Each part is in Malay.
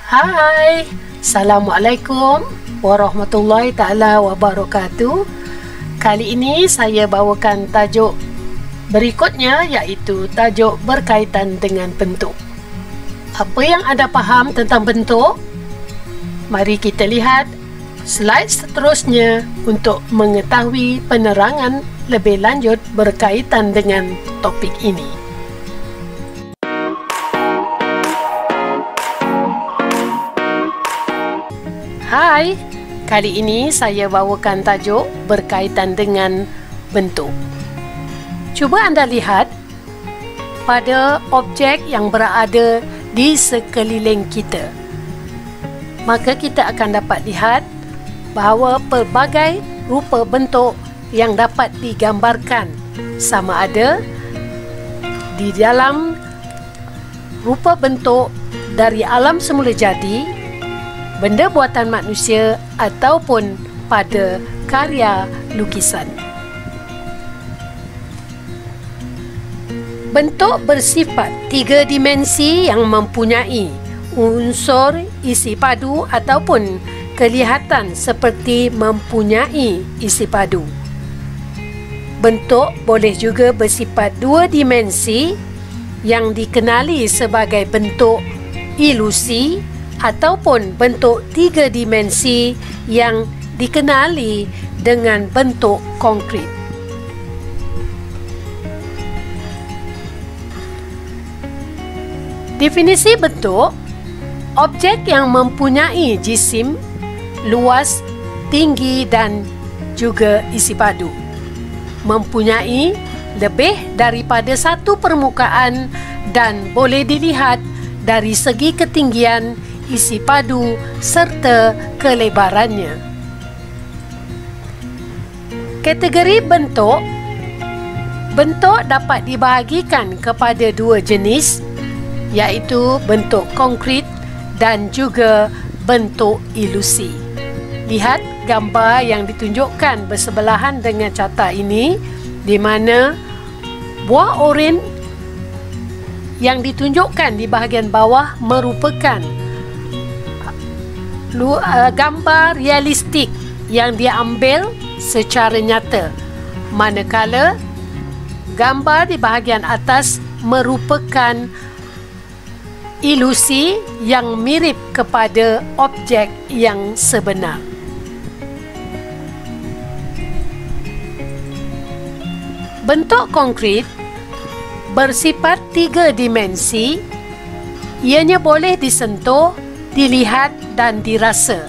Hai, Assalamualaikum warahmatullahi ta'ala wabarakatuh. Kali ini saya bawakan tajuk berikutnya, iaitu tajuk berkaitan dengan bentuk. Apa yang anda faham tentang bentuk? Mari kita lihat slide seterusnya untuk mengetahui penerangan lebih lanjut berkaitan dengan topik ini. Hai, kali ini saya bawakan tajuk berkaitan dengan bentuk. Cuba anda lihat pada objek yang berada di sekeliling kita. Maka kita akan dapat lihat bahawa pelbagai rupa bentuk yang dapat digambarkan, sama ada di dalam rupa bentuk dari alam semula jadi, benda buatan manusia ataupun pada karya lukisan. Bentuk bersifat tiga dimensi yang mempunyai unsur isi padu ataupun kelihatan seperti mempunyai isi padu. Bentuk boleh juga bersifat dua dimensi yang dikenali sebagai bentuk ilusi ataupun bentuk tiga dimensi yang dikenali dengan bentuk konkret. Definisi bentuk: objek yang mempunyai jisim, luas, tinggi dan juga isi padu. Mempunyai lebih daripada satu permukaan dan boleh dilihat dari segi ketinggian, isi padu serta kelebarannya. Kategori bentuk. Bentuk dapat dibahagikan kepada dua jenis, iaitu bentuk konkret dan juga bentuk ilusi. Lihat gambar yang ditunjukkan bersebelahan dengan carta ini, di mana buah oren yang ditunjukkan di bahagian bawah merupakan gambar realistik yang diambil secara nyata, manakala gambar di bahagian atas merupakan ilusi yang mirip kepada objek yang sebenar. Bentuk konkret bersifat tiga dimensi. Ianya boleh disentuh, dilihat dan dirasa.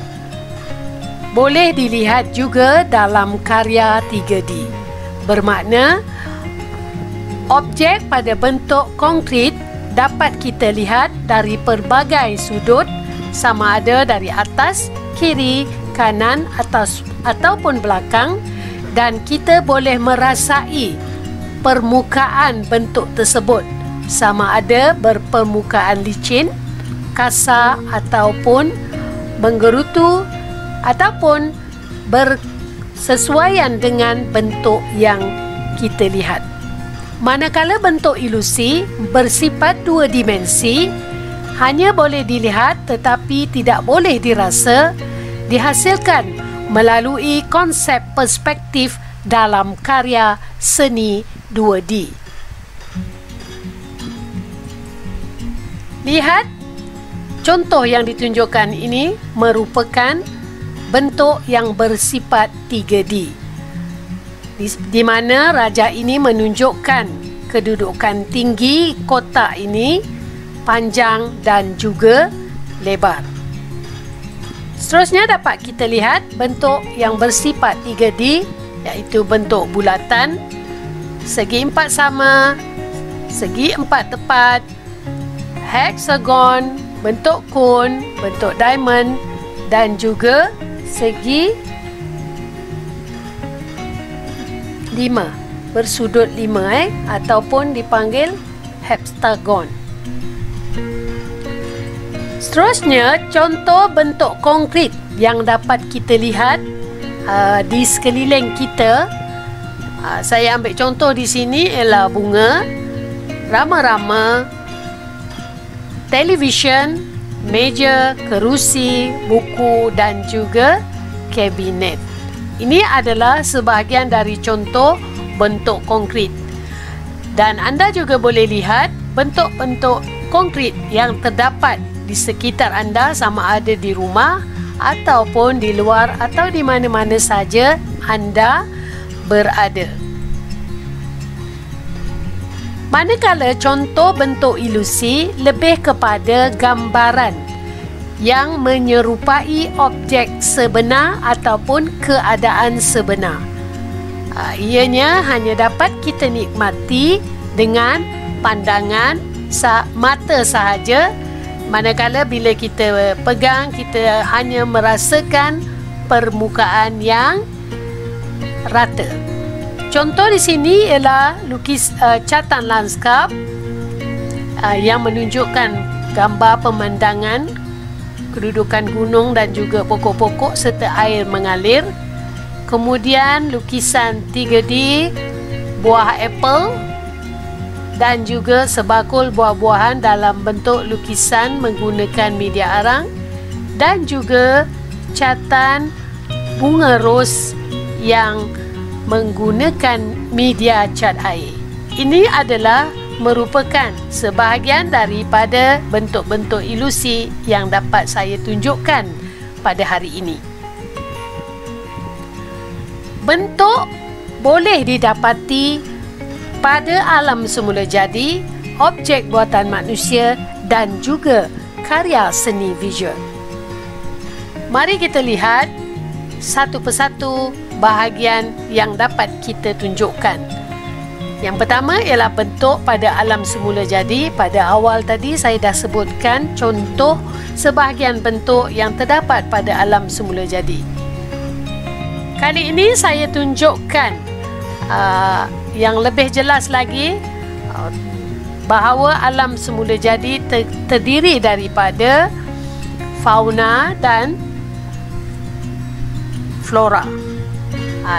Boleh dilihat juga dalam karya 3D. Bermakna objek pada bentuk konkret dapat kita lihat dari pelbagai sudut, sama ada dari atas, kiri, kanan, atas ataupun belakang, dan kita boleh merasai permukaan bentuk tersebut, sama ada berpermukaan licin, kasar ataupun menggerutu ataupun bersesuaian dengan bentuk yang kita lihat. Manakala bentuk ilusi bersifat dua dimensi, hanya boleh dilihat tetapi tidak boleh dirasa, dihasilkan melalui konsep perspektif dalam karya seni 2D. Lihat contoh yang ditunjukkan ini merupakan bentuk yang bersifat 3D, di mana raja ini menunjukkan kedudukan tinggi kotak ini, panjang dan juga lebar. Seterusnya dapat kita lihat bentuk yang bersifat 3D, iaitu bentuk bulatan, segi empat sama, segi empat tepat, hexagon, bentuk kon, bentuk diamond dan juga segi 5, bersudut 5 ataupun dipanggil heptagon. Seterusnya, contoh bentuk konkret yang dapat kita lihat di sekeliling kita. Saya ambil contoh di sini ialah bunga, rama-rama, televisyen, meja, kerusi, buku dan juga kabinet. Ini adalah sebahagian dari contoh bentuk konkrit. Dan anda juga boleh lihat bentuk-bentuk konkrit yang terdapat di sekitar anda, sama ada di rumah ataupun di luar atau di mana-mana saja anda berada. Manakala contoh bentuk ilusi lebih kepada gambaran yang menyerupai objek sebenar ataupun keadaan sebenar. Ianya hanya dapat kita nikmati dengan pandangan mata sahaja, manakala bila kita pegang, kita hanya merasakan permukaan yang rata. Contoh di sini ialah catatan lanskap yang menunjukkan gambar pemandangan, kedudukan gunung dan juga pokok-pokok serta air mengalir. Kemudian lukisan 3D buah apple dan juga sebakul buah-buahan dalam bentuk lukisan menggunakan media arang, dan juga catatan bunga ros yang menggunakan media cat air. Ini adalah merupakan sebahagian daripada bentuk-bentuk ilusi yang dapat saya tunjukkan pada hari ini. Bentuk boleh didapati pada alam semula jadi, objek buatan manusia dan juga karya seni visual. Mari kita lihat satu persatu bahagian yang dapat kita tunjukkan. Yang pertama ialah bentuk pada alam semula jadi. Pada awal tadi saya dah sebutkan contoh sebahagian bentuk yang terdapat pada alam semula jadi. Kali ini saya tunjukkan yang lebih jelas lagi bahawa alam semula jadi terdiri daripada fauna dan flora.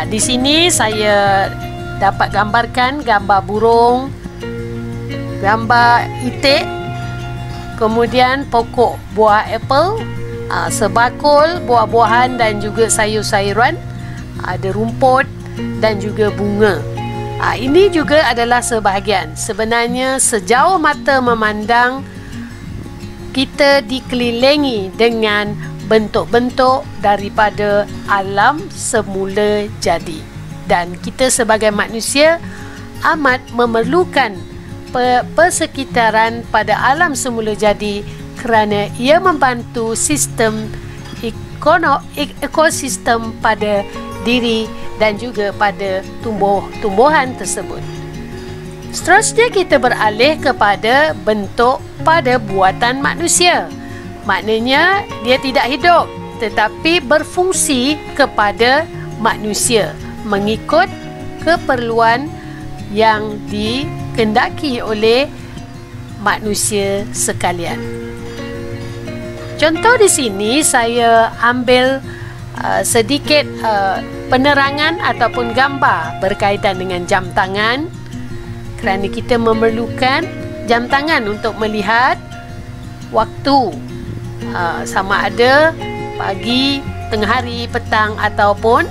Di sini saya dapat gambarkan gambar burung, gambar itik, kemudian pokok buah apple, sebakul buah-buahan dan juga sayur-sayuran, ada rumput dan juga bunga. Ini juga adalah sebahagian. Sebenarnya sejauh mata memandang, kita dikelilingi dengan bentuk-bentuk daripada alam semula jadi, dan kita sebagai manusia amat memerlukan persekitaran pada alam semula jadi kerana ia membantu sistem ekosistem pada diri dan juga pada tumbuhan tersebut. Seterusnya kita beralih kepada bentuk pada buatan manusia. Maknanya dia tidak hidup tetapi berfungsi kepada manusia mengikut keperluan yang dikehendaki oleh manusia sekalian. Contoh di sini saya ambil sedikit penerangan ataupun gambar berkaitan dengan jam tangan, kerana kita memerlukan jam tangan untuk melihat waktu, sama ada pagi, tengah hari, petang ataupun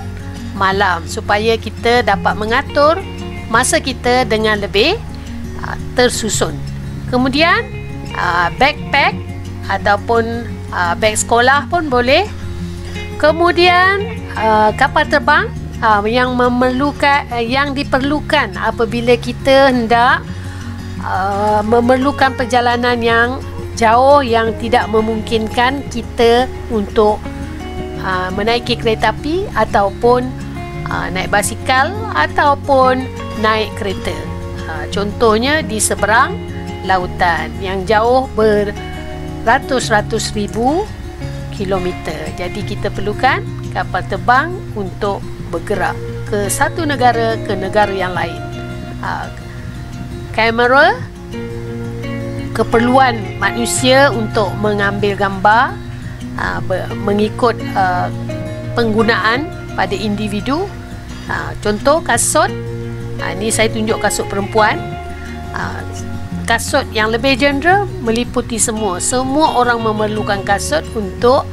malam, supaya kita dapat mengatur masa kita dengan lebih tersusun. Kemudian backpack ataupun beg sekolah pun boleh. Kemudian kapal terbang yang diperlukan apabila kita hendak memerlukan perjalanan yang jauh yang tidak memungkinkan kita untuk menaiki kereta api ataupun naik basikal ataupun naik kereta. Contohnya di seberang lautan yang jauh beratus-ratus ribu kilometer. Jadi kita perlukan kapal terbang untuk bergerak ke satu negara ke negara yang lain. Kamera, keperluan manusia untuk mengambil gambar mengikut penggunaan pada individu. Contoh kasut, ini saya tunjuk kasut perempuan. kasut yang lebih general meliputi semua orang memerlukan kasut untuk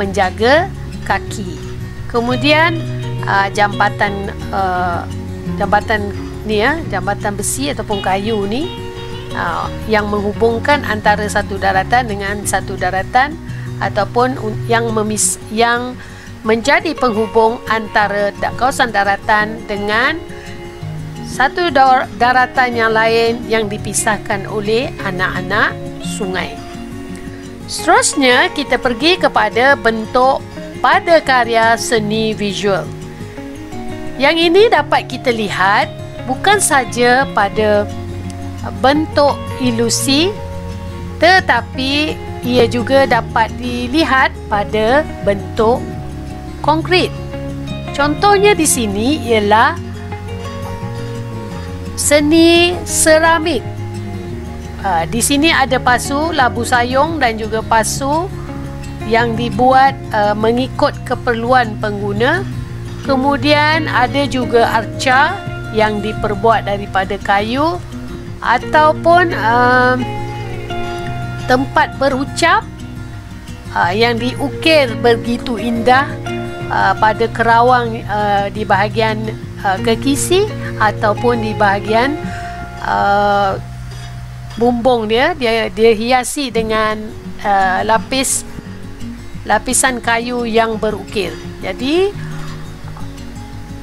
menjaga kaki. Kemudian jambatan ni jambatan besi ataupun kayu ni yang menghubungkan antara satu daratan dengan satu daratan, ataupun yang menjadi penghubung antara kawasan daratan dengan satu daratan yang lain yang dipisahkan oleh anak-anak sungai. Seterusnya kita pergi kepada bentuk pada karya seni visual. Yang ini dapat kita lihat bukan saja pada bentuk ilusi, tetapi ia juga dapat dilihat pada bentuk konkret. Contohnya di sini ialah seni seramik. Di sini ada pasu, labu sayung dan juga pasu yang dibuat mengikut keperluan pengguna. Kemudian ada juga arca yang diperbuat daripada kayu, ataupun tempat berucap yang diukir begitu indah pada kerawang di bahagian kekisi ataupun di bahagian bumbung dia hiasi dengan lapisan kayu yang berukir. Jadi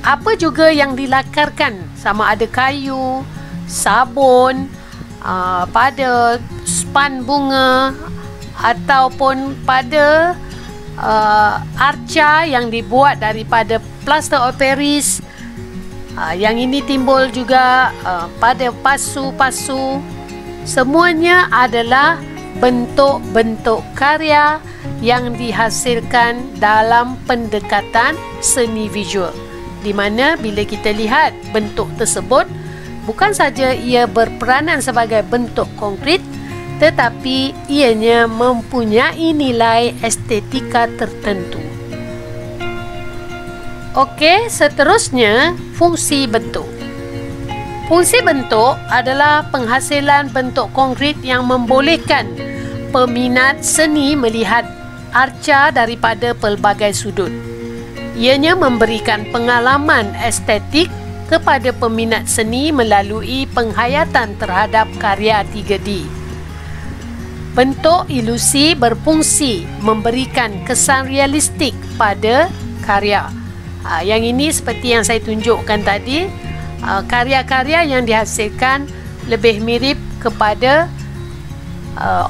apa juga yang dilakarkan, sama ada kayu, sabun, pada span bunga ataupun pada arca yang dibuat daripada plaster of Paris. Yang ini timbul juga pada pasu-pasu. Semuanya adalah bentuk-bentuk karya yang dihasilkan dalam pendekatan seni visual, di mana bila kita lihat bentuk tersebut, bukan saja ia berperanan sebagai bentuk konkret, tetapi ianya mempunyai nilai estetika tertentu. Okey, seterusnya fungsi bentuk. Fungsi bentuk adalah penghasilan bentuk konkret yang membolehkan peminat seni melihat arca daripada pelbagai sudut. Ianya memberikan pengalaman estetik kepada peminat seni melalui penghayatan terhadap karya 3D. Bentuk ilusi berfungsi memberikan kesan realistik pada karya. Yang ini seperti yang saya tunjukkan tadi, karya-karya yang dihasilkan lebih mirip kepada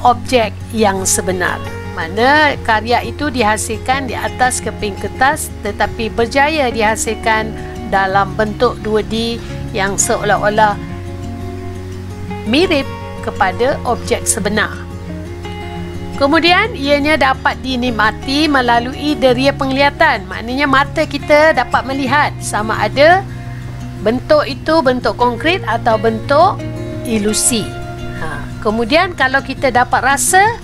objek yang sebenar. Mana karya itu dihasilkan di atas keping kertas tetapi berjaya dihasilkan dalam bentuk 2D yang seolah-olah mirip kepada objek sebenar. Kemudian ianya dapat dinikmati melalui deria penglihatan. Maknanya mata kita dapat melihat sama ada bentuk itu bentuk konkret atau bentuk ilusi. Kemudian kalau kita dapat rasa,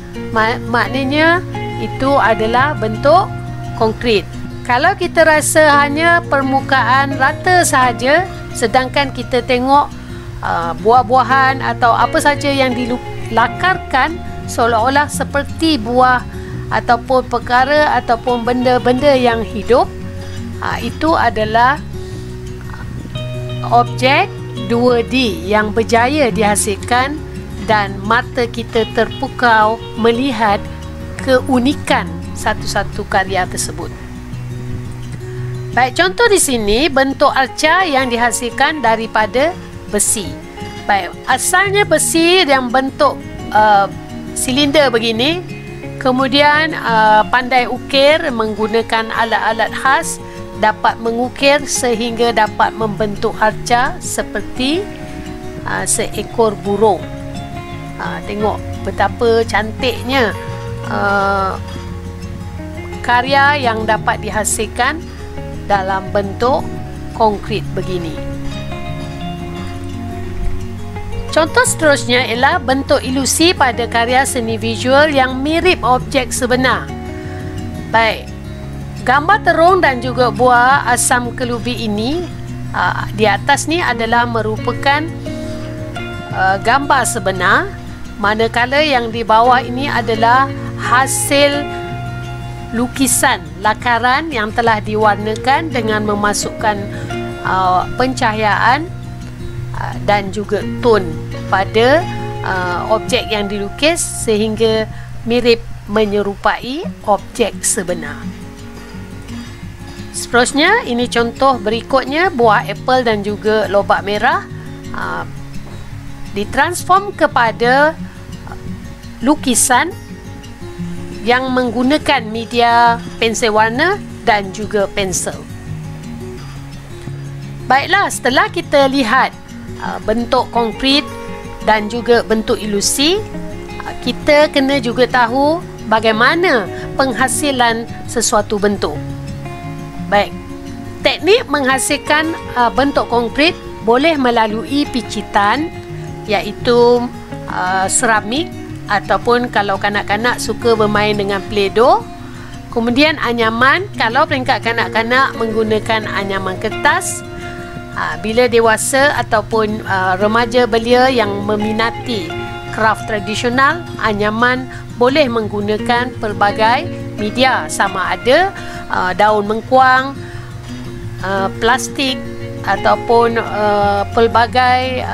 maknanya itu adalah bentuk konkret. Kalau kita rasa hanya permukaan rata sahaja, sedangkan kita tengok buah-buahan atau apa saja yang dilakarkan seolah-olah seperti buah ataupun perkara ataupun benda-benda yang hidup, itu adalah objek 2D yang berjaya dihasilkan dan mata kita terpukau melihat keunikan satu-satu karya tersebut. Baik, contoh di sini bentuk arca yang dihasilkan daripada besi. Baik, asalnya besi yang bentuk silinder begini, kemudian pandai ukir menggunakan alat-alat khas, dapat mengukir sehingga dapat membentuk arca seperti seekor burung. Tengok betapa cantiknya karya yang dapat dihasilkan dalam bentuk konkret begini. Contoh seterusnya ialah bentuk ilusi pada karya seni visual yang mirip objek sebenar. Baik, gambar terung dan juga buah asam kelubi ini di atas ni adalah merupakan gambar sebenar, manakala yang di bawah ini adalah hasil lukisan lakaran yang telah diwarnakan dengan memasukkan pencahayaan dan juga tone pada objek yang dilukis sehingga mirip menyerupai objek sebenar. Seterusnya, ini contoh berikutnya, buah apel dan juga lobak merah ditransform kepada lukisan yang menggunakan media pensel warna dan juga pensel. Baiklah, setelah kita lihat bentuk konkret dan juga bentuk ilusi, kita kena juga tahu bagaimana penghasilan sesuatu bentuk. Baik, teknik menghasilkan bentuk konkret boleh melalui picitan, iaitu seramik, ataupun kalau kanak-kanak suka bermain dengan Play-Doh. Kemudian anyaman, kalau peringkat kanak-kanak menggunakan anyaman kertas. Bila dewasa ataupun remaja belia yang meminati kraft tradisional, anyaman boleh menggunakan pelbagai media, sama ada daun mengkuang, plastik ataupun pelbagai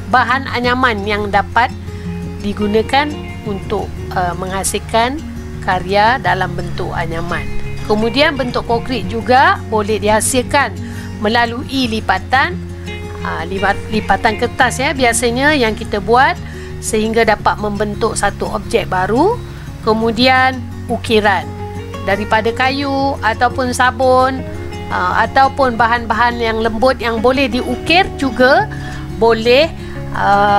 bahan anyaman yang dapat digunakan untuk menghasilkan karya dalam bentuk anyaman. Kemudian bentuk konkret juga boleh dihasilkan melalui lipatan, lipatan kertas ya, biasanya yang kita buat sehingga dapat membentuk satu objek baru. Kemudian ukiran daripada kayu ataupun sabun, ataupun bahan-bahan yang lembut yang boleh diukir juga boleh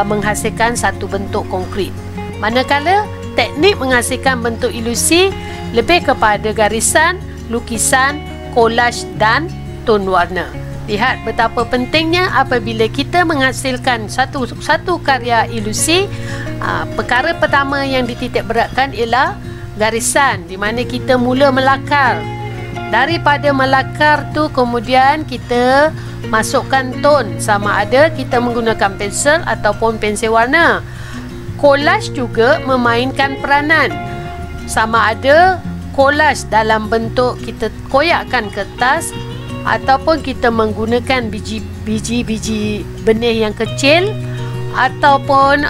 menghasilkan satu bentuk konkret. Manakala teknik menghasilkan bentuk ilusi lebih kepada garisan, lukisan, kolaj dan ton warna. Lihat betapa pentingnya apabila kita menghasilkan satu karya ilusi. Perkara pertama yang dititik beratkan ialah garisan, di mana kita mula melakar. Daripada melakar tu kemudian kita masukkan ton, sama ada kita menggunakan pensel ataupun pensel warna. Kolaj juga memainkan peranan, sama ada kolaj dalam bentuk kita koyakkan kertas ataupun kita menggunakan biji-biji benih yang kecil, ataupun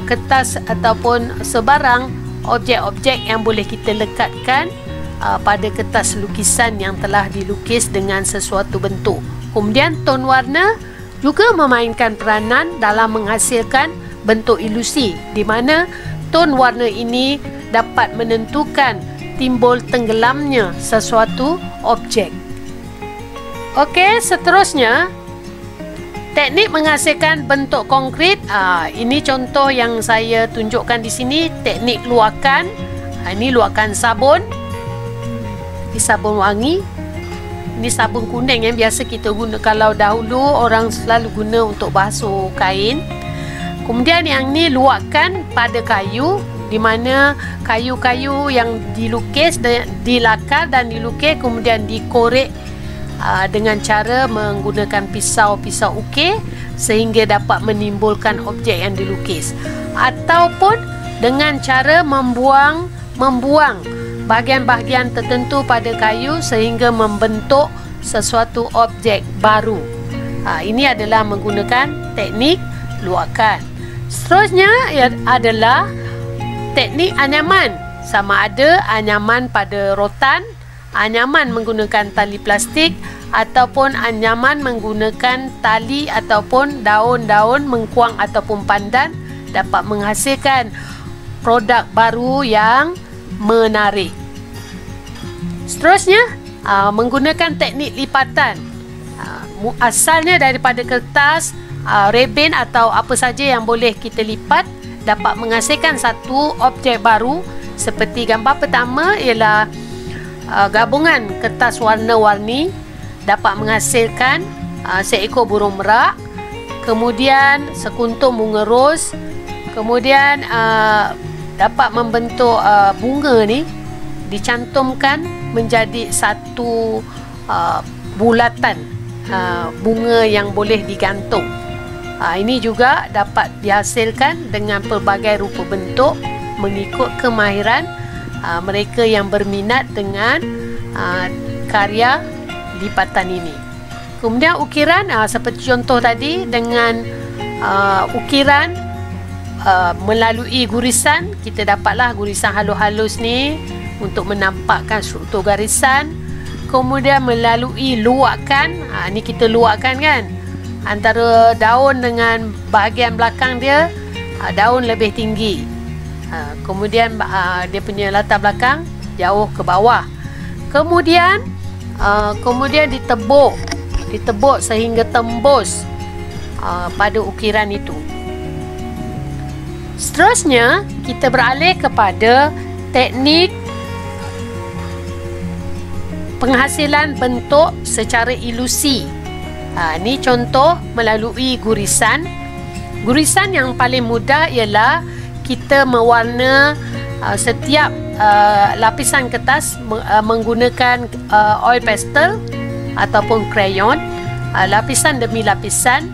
kertas ataupun sebarang objek-objek yang boleh kita lekatkan pada kertas lukisan yang telah dilukis dengan sesuatu bentuk. Kemudian ton warna juga memainkan peranan dalam menghasilkan bentuk ilusi, di mana ton warna ini dapat menentukan timbul tenggelamnya sesuatu objek. Okey, seterusnya teknik menghasilkan bentuk konkret. Ini contoh yang saya tunjukkan di sini, teknik luakan. Ini luakan sabun. Ini sabun wangi. Ini sabun kuning yang biasa kita guna. Kalau dahulu orang selalu guna untuk basuh kain. Kemudian yang ni luakan pada kayu, di mana kayu-kayu yang dilukis, dilakar dan dilukis kemudian dikorek dengan cara menggunakan pisau-pisau ukir sehingga dapat menimbulkan objek yang dilukis, ataupun dengan cara membuang bahagian-bahagian tertentu pada kayu sehingga membentuk sesuatu objek baru. Ini adalah menggunakan teknik luakan. Seterusnya adalah teknik anyaman, sama ada anyaman pada rotan, anyaman menggunakan tali plastik, ataupun anyaman menggunakan tali ataupun daun-daun mengkuang ataupun pandan, dapat menghasilkan produk baru yang menarik. Seterusnya menggunakan teknik lipatan. Asalnya daripada kertas, rebin atau apa saja yang boleh kita lipat dapat menghasilkan satu objek baru. Seperti gambar pertama ialah gabungan kertas warna-warni dapat menghasilkan seekor burung merak, kemudian sekuntum bunga ros, kemudian dapat membentuk bunga ni dicantumkan menjadi satu bulatan bunga yang boleh digantung. Ini juga dapat dihasilkan dengan pelbagai rupa bentuk mengikut kemahiran mereka yang berminat dengan karya lipatan ini. Kemudian ukiran, seperti contoh tadi, dengan ukiran melalui gurisan, kita dapatlah gurisan halus-halus ni untuk menampakkan struktur garisan. Kemudian melalui luakan, ni kita luakan kan, antara daun dengan bahagian belakang dia, daun lebih tinggi, kemudian dia punya latar belakang jauh ke bawah. Kemudian ditebuk sehingga tembus pada ukiran itu. Seterusnya kita beralih kepada teknik penghasilan bentuk secara ilusi. Ini contoh melalui gurisan. Gurisan yang paling mudah ialah kita mewarna setiap lapisan kertas menggunakan oil pastel ataupun krayon, lapisan demi lapisan,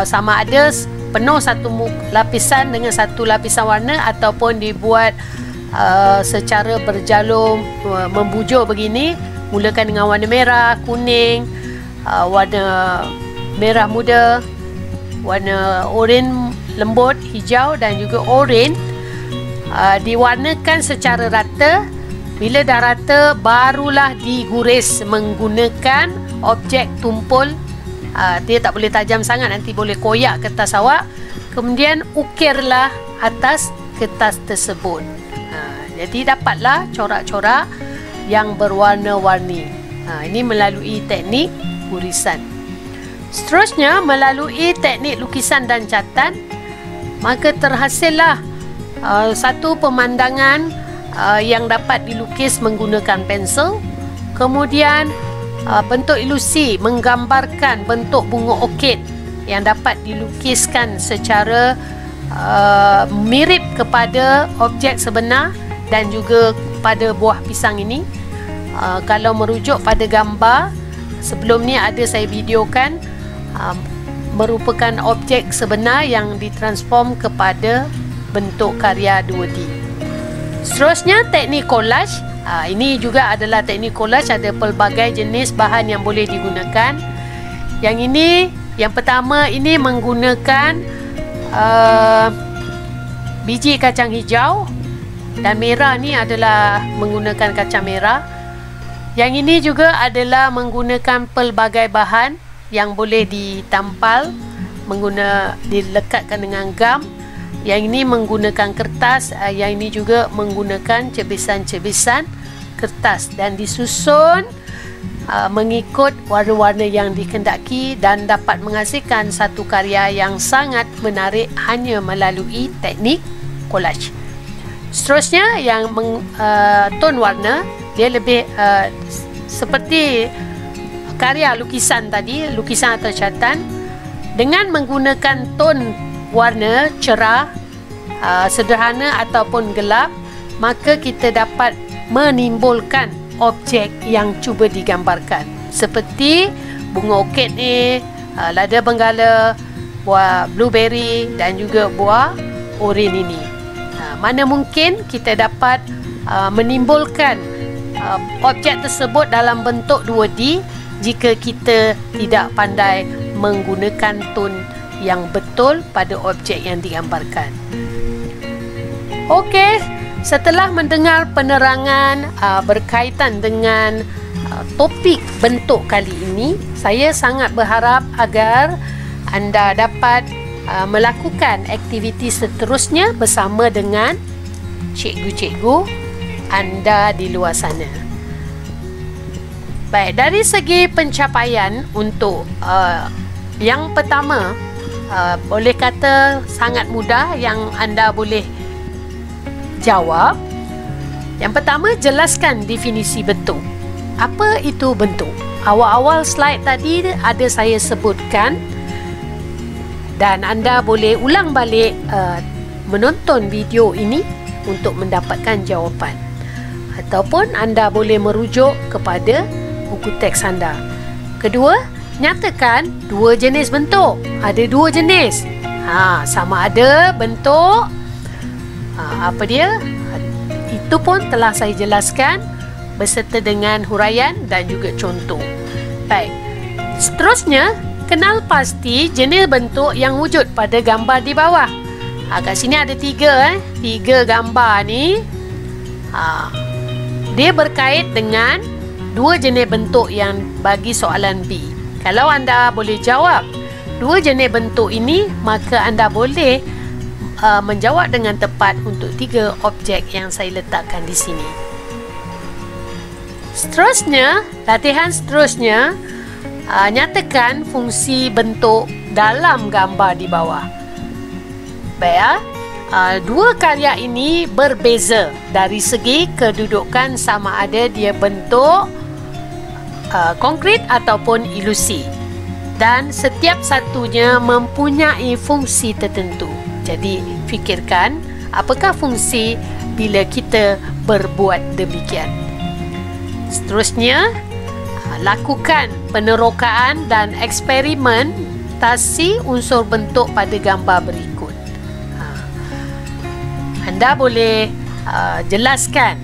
sama ada penuh satu lapisan dengan satu lapisan warna ataupun dibuat secara berjalur membujur begini, mulakan dengan warna merah, kuning, warna merah muda, warna oranye lembut, hijau dan juga oranye. Diwarnakan secara rata. Bila dah rata, barulah diguris menggunakan objek tumpul. Dia tak boleh tajam sangat, nanti boleh koyak kertas awak. Kemudian ukirlah atas kertas tersebut. Jadi dapatlah corak-corak yang berwarna-warni. Ini melalui teknik gurisan. Seterusnya melalui teknik lukisan dan catatan, maka terhasillah satu pemandangan yang dapat dilukis menggunakan pensel. Kemudian bentuk ilusi menggambarkan bentuk bunga orkid yang dapat dilukiskan secara mirip kepada objek sebenar dan juga pada buah pisang ini. Kalau merujuk pada gambar sebelum ni ada saya videokan, merupakan objek sebenar yang ditransform kepada bentuk karya 2D. Seterusnya teknik collage. Ini juga adalah teknik collage, ada pelbagai jenis bahan yang boleh digunakan. Yang ini, yang pertama ini menggunakan biji kacang hijau dan merah, ni adalah menggunakan kacang merah. Yang ini juga adalah menggunakan pelbagai bahan yang boleh ditampal, dilekatkan dengan gam. Yang ini menggunakan kertas, yang ini juga menggunakan cebisan-cebisan kertas dan disusun mengikut warna-warna yang dikehendaki dan dapat menghasilkan satu karya yang sangat menarik hanya melalui teknik collage. Seterusnya yang ton warna, dia lebih seperti karya lukisan tadi, lukisan atau catatan, dengan menggunakan ton warna cerah, sederhana ataupun gelap, maka kita dapat menimbulkan objek yang cuba digambarkan, seperti bunga orkid ni, lada benggala, buah blueberry dan juga buah oren ini. Mana mungkin kita dapat menimbulkan objek tersebut dalam bentuk 2D jika kita tidak pandai menggunakan ton yang betul pada objek yang digambarkan. Okey, setelah mendengar penerangan berkaitan dengan topik bentuk kali ini, saya sangat berharap agar anda dapat melakukan aktiviti seterusnya bersama dengan cikgu-cikgu anda di luar sana. Baik, dari segi pencapaian untuk yang pertama, boleh kata sangat mudah yang anda boleh jawab. Yang pertama, jelaskan definisi bentuk. Apa itu bentuk? Awal-awal slide tadi ada saya sebutkan dan anda boleh ulang balik menonton video ini untuk mendapatkan jawapan, ataupun anda boleh merujuk kepada buku teks anda. Kedua, nyatakan dua jenis bentuk. Ada dua jenis. Sama ada bentuk apa dia? Itu pun telah saya jelaskan beserta dengan huraian dan juga contoh. Baik. Seterusnya, kenal pasti jenis bentuk yang wujud pada gambar di bawah. Kat sini ada tiga gambar ni. Dia berkait dengan dua jenis bentuk yang bagi soalan B. Kalau anda boleh jawab dua jenis bentuk ini, maka anda boleh menjawab dengan tepat untuk tiga objek yang saya letakkan di sini. Seterusnya, latihan seterusnya, nyatakan fungsi bentuk dalam gambar di bawah. Baik, dua karya ini berbeza dari segi kedudukan, sama ada dia bentuk konkret ataupun ilusi, dan setiap satunya mempunyai fungsi tertentu. Jadi fikirkan apakah fungsi bila kita berbuat demikian. Seterusnya, lakukan penerokaan dan eksperimentasi unsur bentuk pada gambar berikut. Anda boleh jelaskan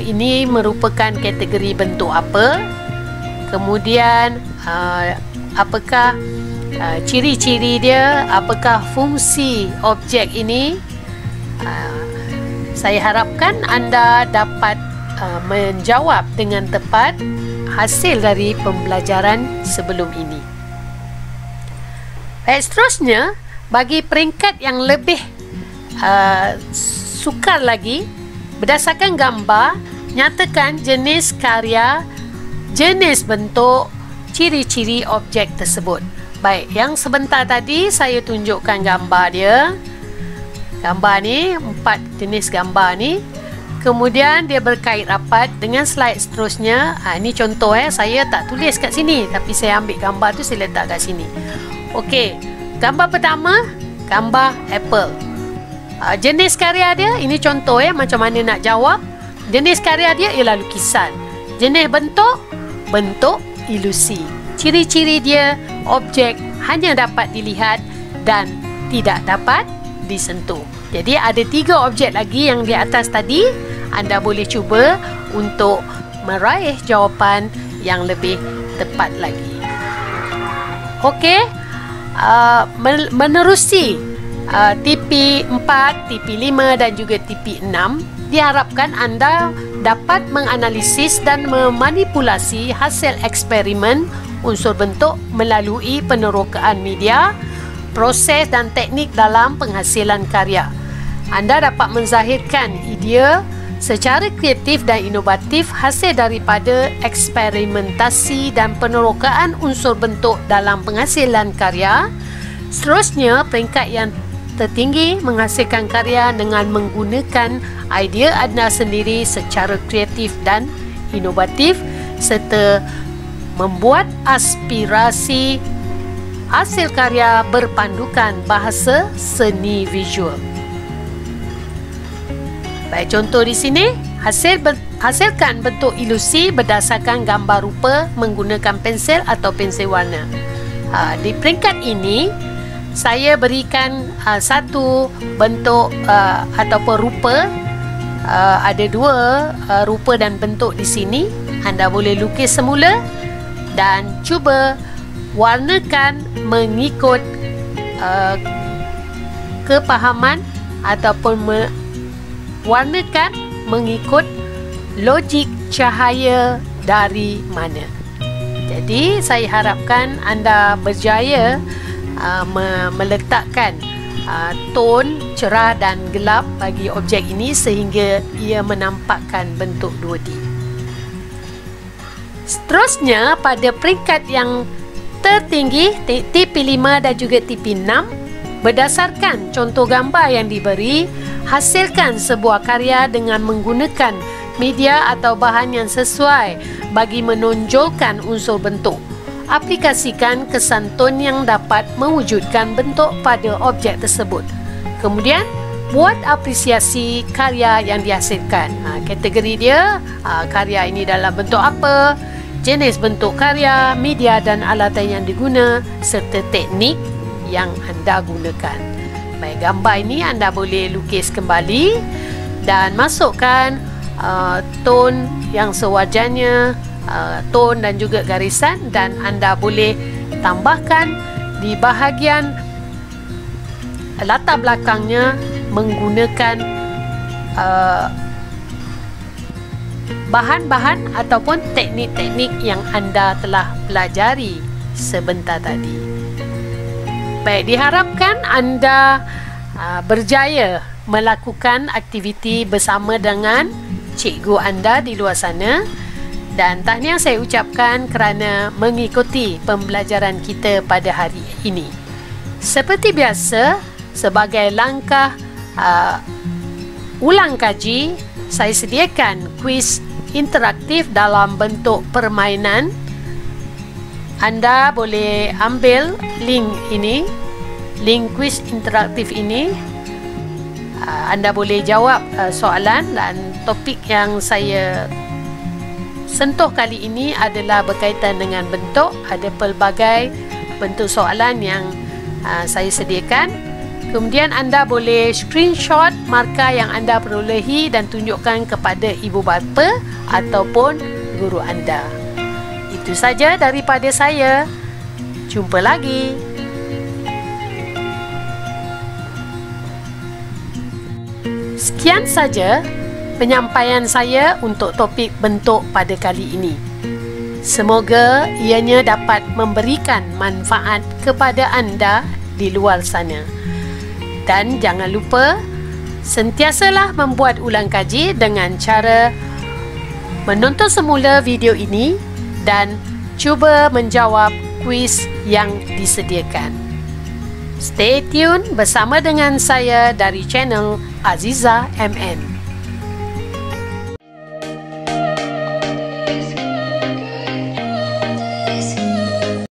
ini merupakan kategori bentuk apa, kemudian apakah ciri-ciri dia, apakah fungsi objek ini. Saya harapkan anda dapat menjawab dengan tepat hasil dari pembelajaran sebelum ini. Baik, seterusnya, bagi peringkat yang lebih sukar lagi, berdasarkan gambar, nyatakan jenis karya, jenis bentuk, ciri-ciri objek tersebut. Baik, yang sebentar tadi saya tunjukkan gambar dia. Gambar ni, 4 jenis gambar ni. Kemudian dia berkait rapat dengan slide seterusnya. Ini contoh saya tak tulis kat sini, tapi saya ambil gambar tu saya letak kat sini. Okey, gambar pertama, gambar apple. Jenis karya dia, ini contoh macam mana nak jawab. Jenis karya dia ialah lukisan. Jenis bentuk, bentuk ilusi. Ciri-ciri dia, objek hanya dapat dilihat dan tidak dapat disentuh. Jadi ada 3 objek lagi yang di atas tadi. Anda boleh cuba untuk meraih jawapan yang lebih tepat lagi. Okey, menerusi TP4, TP5 dan juga TP6, diharapkan anda dapat menganalisis dan memanipulasi hasil eksperimen unsur bentuk melalui penerokaan media, proses dan teknik dalam penghasilan karya. Anda dapat menzahirkan idea secara kreatif dan inovatif hasil daripada eksperimentasi dan penerokaan unsur bentuk dalam penghasilan karya. Seterusnya, peringkat yang tertinggi menghasilkan karya dengan menggunakan idea anda sendiri secara kreatif dan inovatif, serta membuat aspirasi hasil karya berpandukan bahasa seni visual. Baik, contoh di sini, hasilkan bentuk ilusi berdasarkan gambar rupa menggunakan pensel atau pensel warna. Di peringkat ini, saya berikan satu bentuk ataupun rupa. Ada 2 rupa dan bentuk di sini. Anda boleh lukis semula dan cuba warnakan mengikut kepahaman ataupun warnakan mengikut logik cahaya dari mana. Jadi saya harapkan anda berjaya meletakkan ton cerah dan gelap bagi objek ini sehingga ia menampakkan bentuk 2D. Seterusnya, pada peringkat yang tertinggi TP5 dan juga TP6, berdasarkan contoh gambar yang diberi, hasilkan sebuah karya dengan menggunakan media atau bahan yang sesuai bagi menonjolkan unsur bentuk. Aplikasikan kesan ton yang dapat mewujudkan bentuk pada objek tersebut. Kemudian, buat apresiasi karya yang dihasilkan. Kategori dia, karya ini dalam bentuk apa, jenis bentuk karya, media dan alatan yang diguna serta teknik yang anda gunakan. Baik, gambar ini anda boleh lukis kembali dan masukkan tone yang sewajarnya, tone dan juga garisan, dan anda boleh tambahkan di bahagian latar belakangnya menggunakan bahan-bahan ataupun teknik-teknik yang anda telah pelajari sebentar tadi. Baik, diharapkan anda berjaya melakukan aktiviti bersama dengan cikgu anda di luar sana, dan tahniah saya ucapkan kerana mengikuti pembelajaran kita pada hari ini. Seperti biasa, sebagai langkah ulang kaji, saya sediakan kuis interaktif dalam bentuk permainan. Anda boleh ambil link ini, link kuis interaktif ini. Anda boleh jawab soalan, dan topik yang saya sentuh kali ini adalah berkaitan dengan bentuk. Ada pelbagai bentuk soalan yang saya sediakan. Kemudian anda boleh screenshot markah yang anda perolehi dan tunjukkan kepada ibu bapa ataupun guru anda. Itu saja daripada saya. Jumpa lagi. Sekian saja penyampaian saya untuk topik bentuk pada kali ini. Semoga ianya dapat memberikan manfaat kepada anda di luar sana. Dan jangan lupa, sentiasalah membuat ulang kaji dengan cara menonton semula video ini dan cuba menjawab kuis yang disediakan. Stay tune bersama dengan saya dari channel Aziza MN.